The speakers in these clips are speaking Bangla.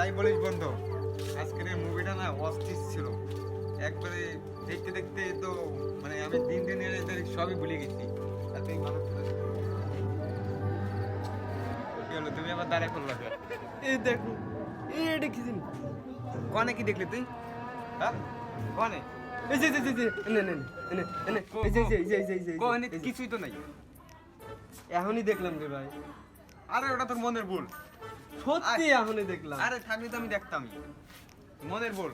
যাই বলিস বন্ধু, আজকের এই মুভিটা না অস্থির ছিল একবারে। দেখতে দেখতে তো মানে আমি দিন দিন এদের সবই ভুলে গেছি। এতই ভালো ছিল। কি হলো, তুমি আবার দাঁড়ায় পড়লা কেন? এই দেখো, এটা কি জিনিস? কনে কি দেখলি তুই? হ্যাঁ কনে? এই যে এনে এনে এনে এনে এই যে কনে কিছুই তো নাই। এখনই দেখলাম রে ভাই, আরে ওটা তোর মনের ভুল। সত্যি এখনই দেখলাম। আরে থাকলে তো আমি দেখতামই। মনের ভুল।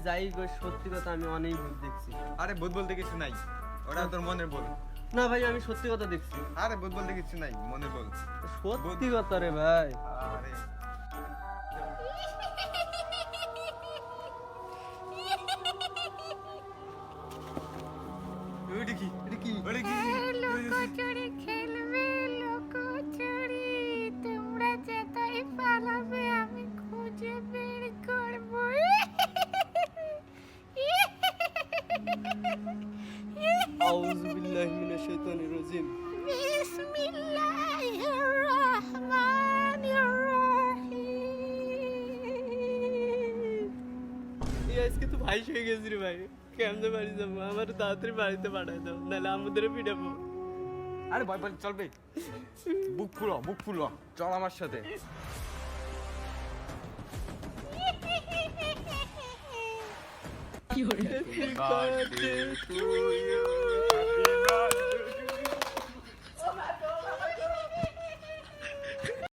যাই গো, সত্যি কথা আমি অনেক ভুল দেখছি। আরে ভূত বলতে কিছু নাই, ওটা তোর মনের ভুল। না ভাই, আমি সত্যি কথা দেখছি। আরে ভূত বলতে কিছু নাই, মনের ভুল। সত্যি কথা রে ভাই। আরে ওইটা কি? এটা কি? ওইটা কি? লুকোচুরি খেলবে, লুকোচুরি। তোমরা যেটাই পালাবে আমি খুঁজে বের করব। আউযু বিল্লাহি মিনাশ শাইতানির রাজিম। বিসমিল্লাহির রহমানির রহিম। এই আজকে তো ভাই হয়ে গেছি রে ভাই। কেমনে বাড়ি যাবো? আমার তাড়াতাড়ি বাড়িতে পাঠায় দাও, নাহলে আমাদের পিটাবো। আরে ভয় পালি চলবে। বুক ফুলো চল আমার সাথে। কি হলো? Happy birthday to you.